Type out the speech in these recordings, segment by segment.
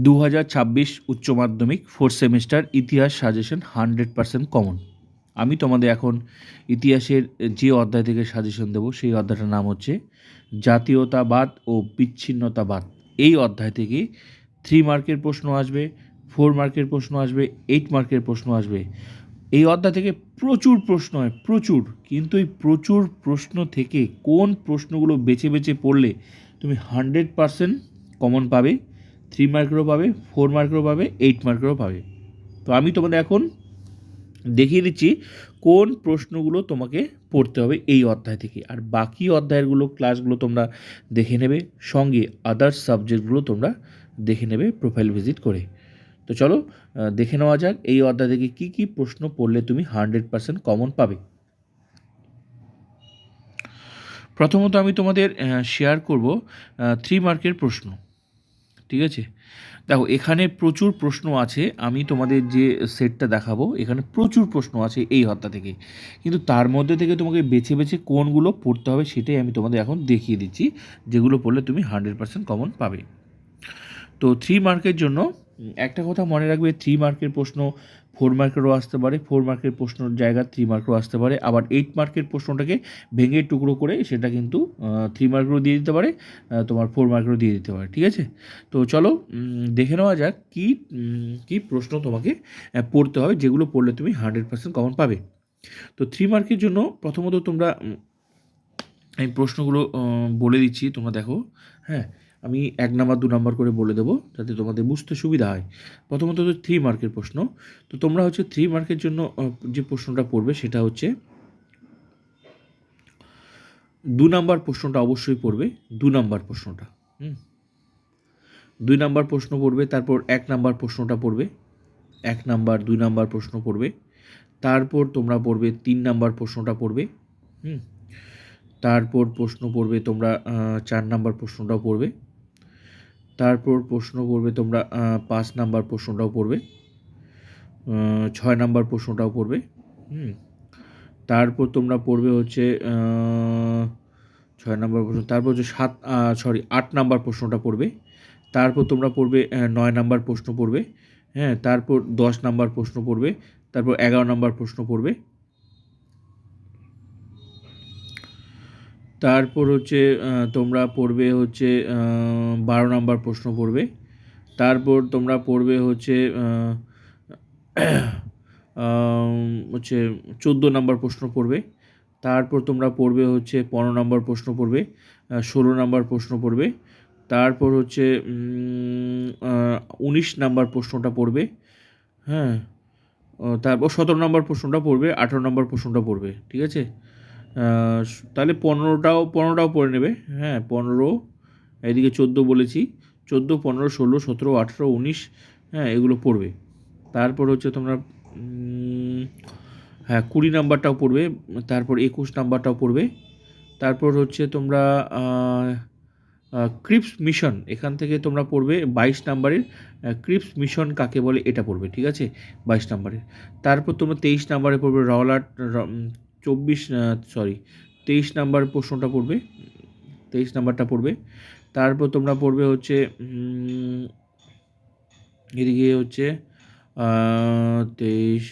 2026 উচ্চ মাধ্যমিক fourth semester ইতিহাস সাজেশন 100% কমন। আমি তোমাদের এখন ইতিহাসের যে অধ্যায় থেকে সাজেশন দেবো সেই অধ্যায়টার নাম হচ্ছে জাতীয়তাবাদ ও বিচ্ছিন্নতাবাদ। এই অধ্যায় থেকে 3 মার্কের প্রশ্ন আসবে, 4 মার্কের প্রশ্ন আসবে, 8 মার্কের প্রশ্ন আসবে। এই অধ্যায় থেকে প্রচুর প্রশ্ন হয়, প্রচুর। কিন্তু এই প্রচুর প্রশ্ন থেকে কোন প্রশ্নগুলো বেছে বেছে পড়লে তুমি 100% কমন পাবে, 3 মার্কেরও পাবে, 4 মার্কেরও পাবে, 8 মার্কেরও পাবে। তো আমি তোমাদের এখন দেখিয়ে দিচ্ছি কোন প্রশ্নগুলো তোমাকে পড়তে হবে এই অধ্যায় থেকে। আর বাকি অধ্যায়গুলো ক্লাসগুলো তোমরা দেখে নেবে, সঙ্গে আদার্স সাবজেক্টগুলো তোমরা দেখে নেবে প্রোফাইল ভিজিট করে। তো চলো দেখে নেওয়া যাক এই অধ্যায় থেকে কী কী প্রশ্ন পড়লে তুমি 100% কমন পাবে। প্রথমত আমি তোমাদের শেয়ার করব 3 মার্কের প্রশ্ন, ঠিক আছে? দেখো এখানে প্রচুর প্রশ্ন আছে, আমি তোমাদের যে সেটটা দেখাবো এখানে প্রচুর প্রশ্ন আছে এই অধ্যায় থেকে, কিন্তু তার মধ্যে থেকে তোমাকে বেছে বেছে কোনগুলো পড়তে হবে সেটাই আমি তোমাদের এখন দেখিয়ে দিচ্ছি, যেগুলো পড়লে তুমি 100% কমন পাবে। তো 3 মার্কের জন্য একটা কথা মনে রাখবে, 3 মার্কের প্রশ্ন 4 মার্কেরও আসতে পারে, 4 মার্কের প্রশ্নের জায়গায় 3 মার্কেরও আসতে পারে, আবার 8 মার্কের প্রশ্নটাকে ভেঙে টুকরো করে সেটা কিন্তু 3 মার্কেরও দিয়ে দিতে পারে, তোমার 4 মার্কেরও দিয়ে দিতে পারে, ঠিক আছে? তো চলো দেখে নেওয়া যাক কী প্রশ্ন তোমাকে পড়তে হবে, যেগুলো পড়লে তুমি 100% কমন পাবে। তো 3 মার্কের জন্য প্রথমত তোমরা আমি প্রশ্নগুলো বলে দিচ্ছি, তোমরা দেখো। হ্যাঁ, আমি 1 নাম্বার 2 নাম্বার করে বলে দেবো যাতে তোমাদের বুঝতে সুবিধা হয়। প্রথমত হচ্ছে 3 মার্কের প্রশ্ন। তো তোমরা হচ্ছে 3 মার্কের জন্য যে প্রশ্নটা পড়বে সেটা হচ্ছে 2 নাম্বার প্রশ্নটা অবশ্যই পড়বে, 2 নাম্বার প্রশ্নটা। 2 নাম্বার প্রশ্ন পড়বে, তারপর 1 নাম্বার প্রশ্নটা পড়বে, 1 নাম্বার 2 নাম্বার প্রশ্ন পড়বে, তারপর তোমরা পড়বে 3 নাম্বার প্রশ্নটা পড়বে, তারপর প্রশ্ন পড়বে তোমরা 4 নাম্বার প্রশ্নটাও পড়বে, তারপর প্রশ্ন পড়বে তোমরা 5 নাম্বার প্রশ্নটাও পড়বে, 6 নাম্বার প্রশ্নটাও পড়বে, তারপর তোমরা পড়বে হচ্ছে 6 নাম্বার প্রশ্ন, তারপর হচ্ছে 8 নাম্বার প্রশ্নটা পড়বে, তারপর তোমরা পড়বে 9 নাম্বার প্রশ্ন পড়বে, হ্যাঁ, তারপর 10 নাম্বার প্রশ্ন পড়বে, তারপর 11 নাম্বার প্রশ্ন পড়বে, তারপর হচ্ছে তোমরা পড়বে হচ্ছে 12 নাম্বার প্রশ্ন পড়বে, তারপর তোমরা পড়বে হচ্ছে 14 নাম্বার প্রশ্ন পড়বে, তারপর তোমরা পড়বে হচ্ছে 15 নাম্বার প্রশ্ন পড়বে, 16 নাম্বার প্রশ্ন পড়বে, তারপর হচ্ছে 19 নাম্বার প্রশ্নটা পড়বে, হ্যাঁ, তারপর 17 নাম্বার প্রশ্নটা পড়বে, 18 নাম্বার প্রশ্নটা পড়বে, ঠিক আছে? তাহলে 15টাও পড়ে নেবে, হ্যাঁ, 15, এদিকে 14 বলেছি, 14, 15, 16, 17, 18, 19, হ্যাঁ, এগুলো পড়বে। তারপর হচ্ছে তোমরা 20 নাম্বারটাও পড়বে, তারপর 21 নাম্বারটাও পড়বে, তারপর হচ্ছে তোমরা ক্রিপস মিশন, এখান থেকে তোমরা পড়বে 22 নাম্বারের ক্রিপস মিশন কাকে বলে এটা পড়বে, ঠিক আছে? 22 নাম্বারের। তারপর তোমরা 23 নাম্বারে পড়বে 23 নাম্বার প্রশ্নটা পড়বে, 23 নাম্বারটা পড়বে। তারপর তোমরা পড়বে হচ্ছে এদিকে হচ্ছে 23,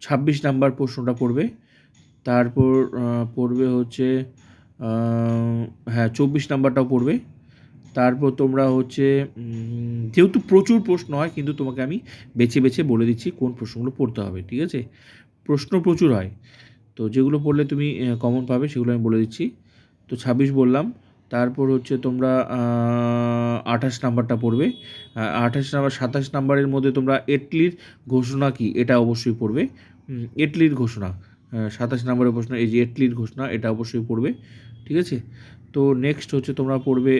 26 নাম্বার প্রশ্নটা পড়বে, তারপর পড়বে হচ্ছে 24 নাম্বারটাও পড়বে। তারপর তোমরা হচ্ছে যেহেতু প্রচুর প্রশ্ন হয়, কিন্তু তোমাকে আমি বেছে বেছে বলে দিচ্ছি কোন প্রশ্নগুলো পড়তে হবে, ঠিক আছে? প্রশ্ন প্রচুর হয়, তো যেগুলো পড়লে তুমি কমন পাবে সেগুলো আমি বলে দিচ্ছি। তো 26 বললাম, তারপর হচ্ছে তোমরা 28 নাম্বারটা পড়বে, 28 নাম্বার 27 নাম্বারের মধ্যে তোমরা এটলির ঘোষণা কী এটা অবশ্যই পড়বে, এটলির ঘোষণা, 27 নাম্বারের প্রশ্ন এই যে এটলির ঘোষণা এটা অবশ্যই পড়বে, ঠিক আছে? তো নেক্সট হচ্ছে তোমরা পড়বে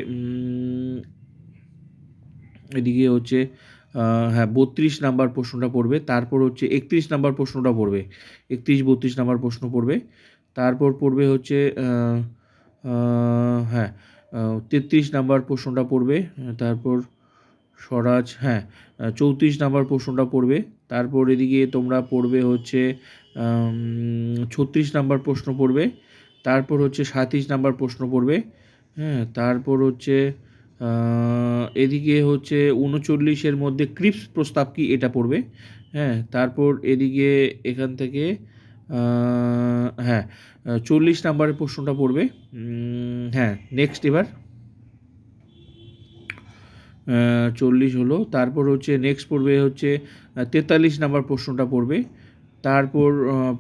এদিকে হচ্ছে 32 নাম্বার প্রশ্নটা পড়বে, তারপর হচ্ছে 31 নাম্বার প্রশ্নটা পড়বে, 31, 32 নাম্বার প্রশ্ন পড়বে, তারপর পড়বে হচ্ছে 33 নাম্বার প্রশ্নটা পড়বে, তারপর স্বরাজ, 34 নাম্বার প্রশ্নটা পড়বে, তারপর এদিকে তোমরা পড়বে হচ্ছে 36 নাম্বার প্রশ্ন পড়বে, তারপর হচ্ছে 37 নাম্বার প্রশ্ন পড়বে, হ্যাঁ, তারপর হচ্ছে এদিকে হচ্ছে 39-এর মধ্যে ক্রিপস প্রস্তাব কি, এটা পড়বে। হ্যাঁ, তারপর এদিকে এখান থেকে হ্যাঁ 40 নাম্বারের প্রশ্নটা পড়বে। হ্যাঁ, নেক্সট এবার 40 হলো, তারপর হচ্ছে নেক্সট পড়বে হচ্ছে 43 নাম্বার প্রশ্নটা পড়বে। তারপর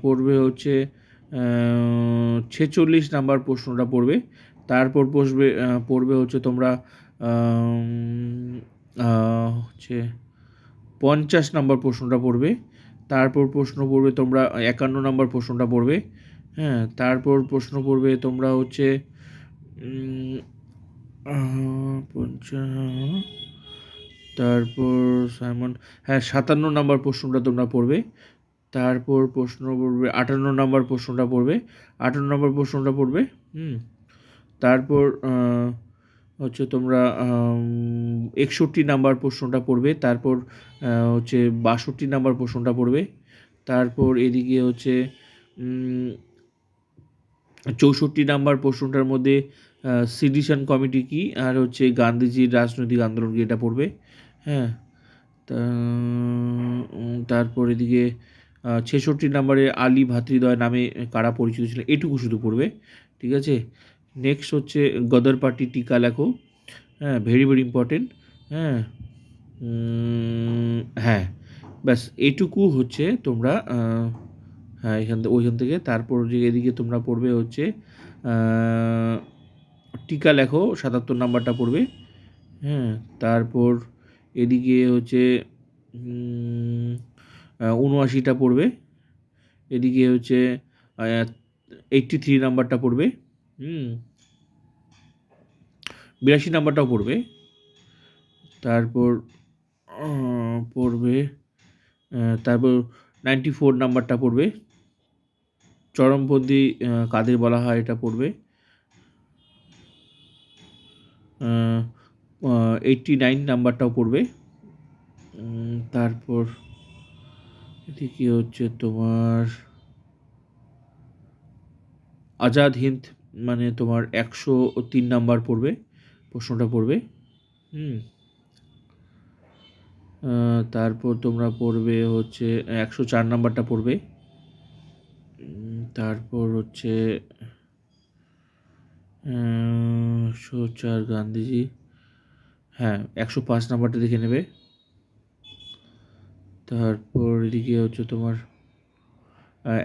পড়বে হচ্ছে 46 নাম্বার প্রশ্নটা পড়বে। তারপর পড়বে হচ্ছে তোমরা হচ্ছে 50 নাম্বার প্রশ্নটা পড়বে। তারপর প্রশ্ন পড়বে তোমরা 51 নাম্বার প্রশ্নটা পড়বে। হ্যাঁ, তারপর প্রশ্ন পড়বে তোমরা হচ্ছে 50, তারপর সাইমন, হ্যাঁ 57 নাম্বার প্রশ্নটা তোমরা পড়বে। তারপর প্রশ্ন পড়বে 58 নাম্বার প্রশ্নটা পড়বে। 58 নাম্বার প্রশ্নটা পড়বে। তারপর হচ্ছে তোমরা 61 নাম্বার প্রশ্নটা পড়বে। তারপর হচ্ছে 62 নাম্বার প্রশ্নটা পড়বে। তারপর এদিকে হচ্ছে 64 নাম্বার প্রশ্নটার মধ্যে সিডিশন কমিটি কি আর হচ্ছে গান্ধীজির রাজনৈতিক আন্দোলন কি, এটা পড়বে। হ্যাঁ, তারপর এদিকে 66 নাম্বারে আলী ভাতৃদ্বয় নামে কারা পরিচিত ছিল, এটুকু শুধু পড়বে। ঠিক আছে, নেক্সট হচ্ছে গদর পার্টি টিকা লেখো। হ্যাঁ, ভেরি ভেরি ইম্পর্টেন্ট। হ্যাঁ, হ্যাঁ, ব্যাস এইটুকু হচ্ছে তোমরা হ্যাঁ ওইখান থেকে তারপর যে এদিকে তোমরা পড়বে হচ্ছে টিকা লেখো, 77 নাম্বারটা পড়বে। হ্যাঁ, তারপর এদিকে হচ্ছে 79টা পড়বে। এদিকে হচ্ছে 83 নাম্বারটা পড়বে। 82 নাম্বারটাও পড়বে। তারপর পড়বে তারপর 94 নাম্বারটা পড়বে। চরমপন্থী কাদের বলা হয়, এটা পড়বে। 89 নাম্বারটাও পড়বে। তারপর এদিকে হচ্ছে তোমার আজাদ হিন্দ মানে তোমার 103 নাম্বার পড়বে, প্রশ্নটা পড়বে। তারপর তোমরা পড়বে হচ্ছে 104 নাম্বারটা পড়বে। তারপর হচ্ছে 104 গান্ধীজি, হ্যাঁ 105 নাম্বারটা দেখে নেবে। তারপর এদিকে হচ্ছে তোমার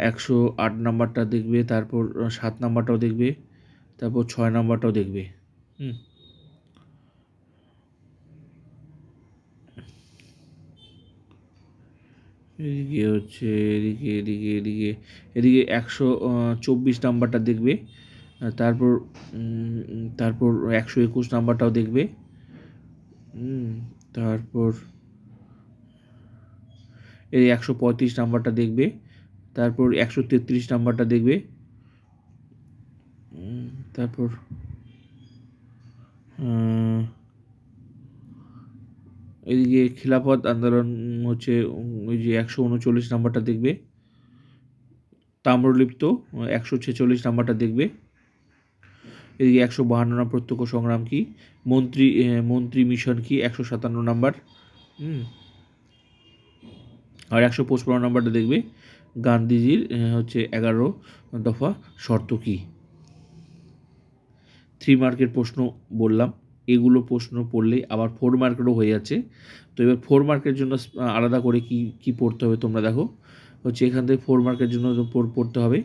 108 নাম্বারটা দেখবে। তারপর 7 নাম্বারটাও দেখবে। তারপর 6 নাম্বারটাও দেখবে। এদিকে হচ্ছে এদিকে 124 নাম্বারটা দেখবে। তারপর তারপর 121 নাম্বারটাও দেখবে। তারপর এই 135 নাম্বারটা দেখবে। তারপর 133 নাম্বারটা দেখবে। তারপর এদিকে খিলাফত আন্দোলন হচ্ছে ওই যে 139 নাম্বারটা দেখবে। তাম্রলিপ্ত 146 নাম্বারটা দেখবে। এদিকে 152 নাম্বার প্রত্যক্ষ সংগ্রাম কি, মন্ত্রী মিশন কি 157 নাম্বার। আর 155 নাম্বারটা দেখবে গান্ধীজির হচ্ছে 11 দফা শর্ত কি। 3 মার্কের প্রশ্ন বললাম, এগুলো প্রশ্ন পড়লে আবার 4 মার্কেরও হয়ে যাচ্ছে। তো এবার 4 মার্কের জন্য আলাদা করে কি পড়তে হবে তোমরা দেখো। হচ্ছে এখান থেকে 4 মার্কের জন্য পড়তে হবে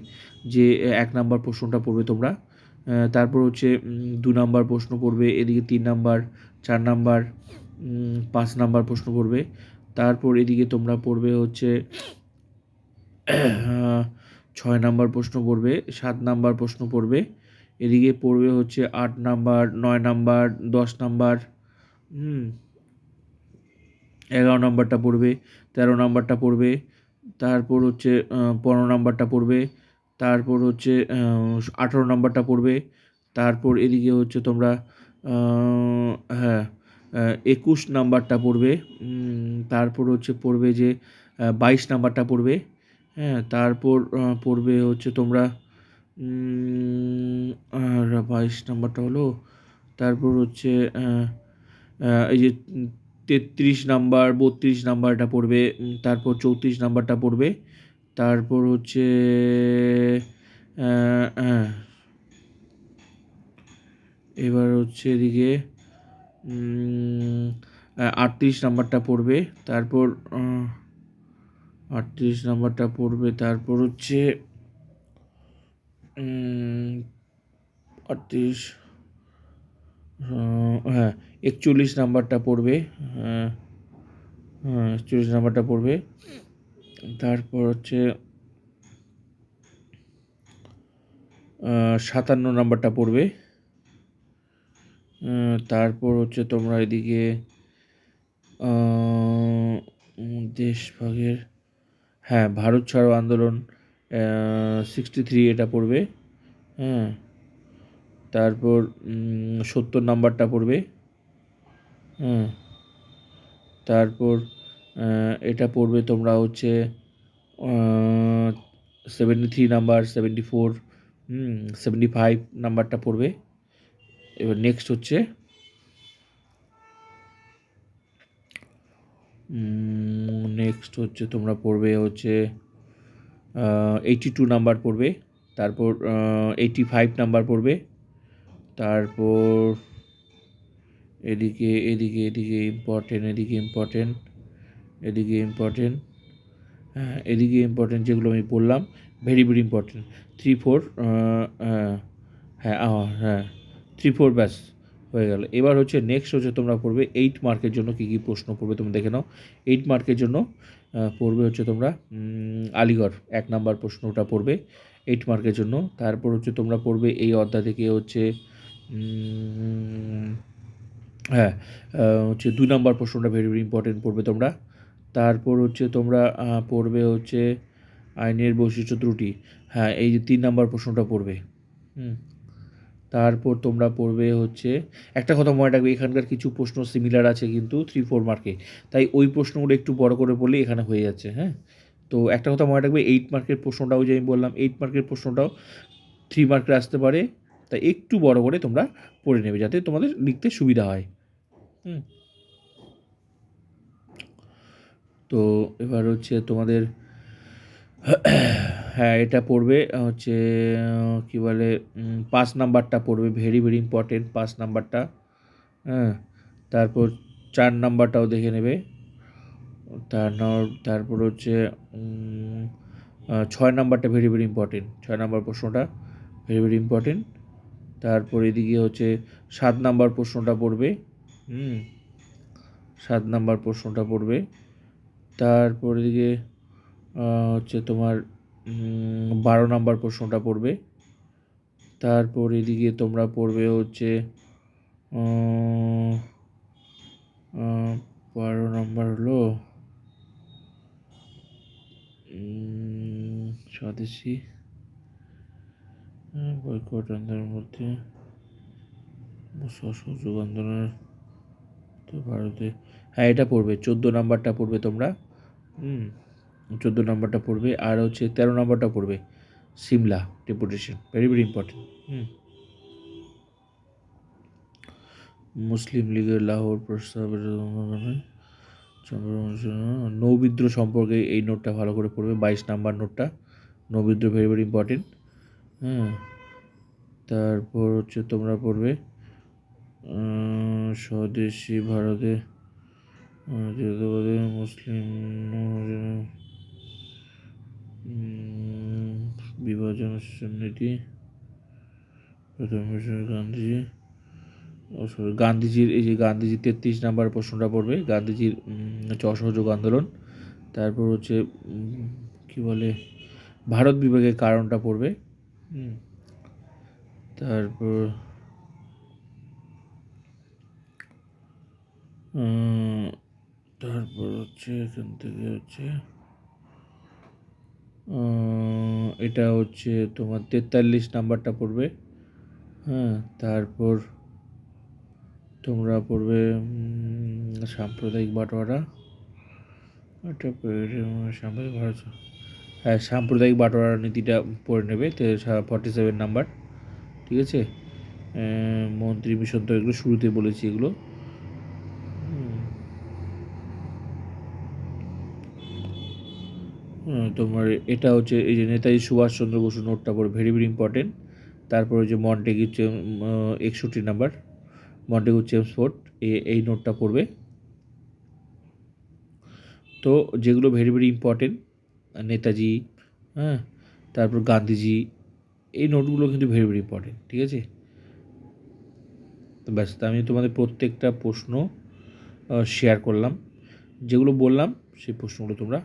যে 1 নাম্বার প্রশ্নটা পড়বে তোমরা। তারপর হচ্ছে 2 নাম্বার প্রশ্ন পড়বে, এদিকে 3 নাম্বার, 4 নাম্বার, 5 নাম্বার প্রশ্ন পড়বে। তারপর এদিকে তোমরা পড়বে হচ্ছে 6 নাম্বার প্রশ্ন পড়বে, 7 নাম্বার প্রশ্ন পড়বে। এদিকে পড়বে হচ্ছে 8 নাম্বার, 9 নাম্বার, 10 নাম্বার, 11 নাম্বারটা পড়বে, 13 নাম্বারটা পড়বে। তারপর হচ্ছে 15 নাম্বারটা পড়বে। তারপর হচ্ছে 18 নাম্বারটা পড়বে। তারপর এদিকে হচ্ছে তোমরা হ্যাঁ 21 নাম্বারটা পড়বে। তারপর হচ্ছে পড়বে যে 22 নাম্বারটা পড়বে। হ্যাঁ, তারপর পড়বে হচ্ছে তোমরা 22 নাম্বারটা হলো। তারপর হচ্ছে এই যে 33 নাম্বার 32 নাম্বারটা পড়বে, তারপর 34 নাম্বারটা পড়বে, তারপর হচ্ছে হ্যাঁ, এবার হচ্ছে এদিকে 38 নাম্বারটা পড়বে, তারপর 38 নাম্বারটা পড়বে, তারপর হচ্ছে 38, হ্যাঁ 41 নাম্বারটা পড়বে, হ্যাঁ 41 নাম্বারটা পড়বে, তারপর হচ্ছে 57 নাম্বারটা পড়বে, তারপর হচ্ছে তোমরা এদিকে দেশভাগের, হ্যাঁ ভারত ছাড়ো আন্দোলন 63 এটা পড়বে, হ্যাঁ তারপর 70 নাম্বারটা পড়বে, হ্যাঁ তারপর এটা পড়বে তোমরা হচ্ছে 73 নাম্বার, 74, 75 নাম্বারটা পড়বে। এবার নেক্সট হচ্ছে তোমরা পড়বে হচ্ছে 82 নাম্বার পড়বে, তারপর 85 নাম্বার পড়বে, তারপর এদিকে ইম্পর্টেন্ট, হ্যাঁ এদিকে ইম্পর্টেন্ট যেগুলো আমি বললাম ভেরি ভেরি ইম্পর্টেন্ট 3-4, হ্যাঁ হ্যাঁ 3-4 ব্যাস হয়ে গেল। এবার হচ্ছে নেক্সট হচ্ছে তোমরা পড়বে 8 মার্কের জন্য কী কী প্রশ্ন পড়বে তোমরা দেখে নাও। 8 মার্কের জন্য পড়বে হচ্ছে তোমরা আলিগড় 1 নাম্বার প্রশ্নটা পড়বে 8 মার্কের জন্য। তারপর হচ্ছে তোমরা পড়বে এই অধ্যায় থেকে হচ্ছে হ্যাঁ হচ্ছে 2 নাম্বার প্রশ্নটা ভেরি ভেরি ইম্পর্টেন্ট পড়বে তোমরা। তারপর হচ্ছে তোমরা পড়বে হচ্ছে আইনের বৈশিষ্ট্য ত্রুটি, হ্যাঁ এই যে 3 নাম্বার প্রশ্নটা পড়বে। তারপর তোমরা পড়বে হচ্ছে একটা কথা মনে রাখবে, এখানকার কিছু প্রশ্ন সিমিলার আছে কিন্তু 3-4 মার্কে, তাই ওই প্রশ্নগুলো একটু বড় করে বললে এখানে হয়ে যাচ্ছে। হ্যাঁ তো একটা কথা মনে রাখবে 8 মার্কের প্রশ্নটাও যে আমি বললাম 8 মার্কের প্রশ্নটাও 3 মার্কে আসতে পারে, তাই একটু বড় করে তোমরা পড়ে নেবে যাতে তোমাদের লিখতে সুবিধা হয়। তো এবার হচ্ছে তোমাদের হ্যাঁ এটা পড়বে হচ্ছে কী বলে 5 নাম্বারটা পড়বে ভেরি ভেরি ইম্পর্টেন্ট 5 নাম্বারটা, হ্যাঁ তারপর 4 নাম্বারটাও দেখে নেবে, তারপর হচ্ছে 6 নাম্বারটা ভেরি ভেরি ইম্পর্টেন্ট, 6 নাম্বার প্রশ্নটা ভেরি ভেরি ইম্পর্টেন্ট। তারপর এদিকে হচ্ছে 7 নাম্বার প্রশ্নটা পড়বে, 7 নাম্বার প্রশ্নটা পড়বে। তারপর এদিকে হচ্ছে তোমার 12 নাম্বার প্রশ্নটা পড়বে। তারপর এদিকে তোমরা পড়বে হচ্ছে 12 নাম্বার হলো স্বদেশী বয়কট আন্দোলনের মধ্যে অসহযোগ আন্দোলনের তো ভারতে, হ্যাঁ এটা পড়বে 14 নাম্বারটা পড়বে তোমরা, 14 নাম্বারটা পড়বে। আর হচ্ছে 13 নাম্বারটা পড়বে Simla deputation very very important. মুসলিম লীগের লাহোর প্রস্তাবের নৌবিদ্রোহ সম্পর্কে এই নোটটা ভালো করে পড়বে 22 নাম্বার নোটটা, নৌবিদ্রোহ ভেরি ভেরি ইম্পর্টেন্ট। তারপর হচ্ছে তোমরা পড়বে স্বদেশী ভারতে মুসলিম বিভাজন নীতি গান্ধীজির এই যে গান্ধীজির 33 নাম্বার প্রশ্নটা পড়বে, গান্ধীজির হচ্ছে অসহযোগ আন্দোলন। তারপর হচ্ছে কি বলে ভারত বিভাগের কারণটা পড়বে। তারপর হচ্ছে এখান থেকে হচ্ছে এটা হচ্ছে তোমার 43 নাম্বারটা পড়বে, হ্যাঁ তারপর তোমরা পড়বে সাম্প্রদায়িক বাটোয়ারা, এটা সাম্প্রদায়িক ভারত, হ্যাঁ সাম্প্রদায়িক বাটোয়ারা নীতিটা পড়ে নেবে 47 নাম্বার, ঠিক আছে। মন্ত্রী মিশন তো এগুলো শুরুতে বলেছি এগুলো। তোমার এটা হচ্ছে এই যে নেতাজি সুভাষচন্দ্র বসু নোটটা পড়ে ভেরি ভেরি ইম্পর্টেন্ট। তারপরে যে মন্টেগু 61 নাম্বার মন্টেগু চেমসফোর্ড এই নোটটা পড়বে। তো যেগুলো ভেরি ভেরি ইম্পর্টেন্ট নেতাজি, হ্যাঁ, তারপর গান্ধীজি, এই নোটগুলো কিন্তু ভেরি ভেরি ইম্পর্টেন্ট, ঠিক আছে। তো ব্যাস, আমি তোমাদের প্রত্যেকটা প্রশ্ন শেয়ার করলাম। যেগুলো বললাম সেই প্রশ্নগুলো তোমরা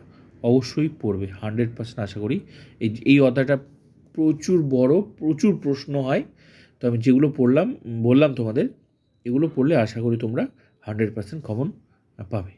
অবশ্যই পড়বে, 100% আশা করি। এই অধ্যায়টা প্রচুর বড়, প্রচুর প্রশ্ন হয়। তো আমি যেগুলো বললাম তোমাদের, এগুলো পড়লে আশা করি তোমরা 100% কমন পাবে।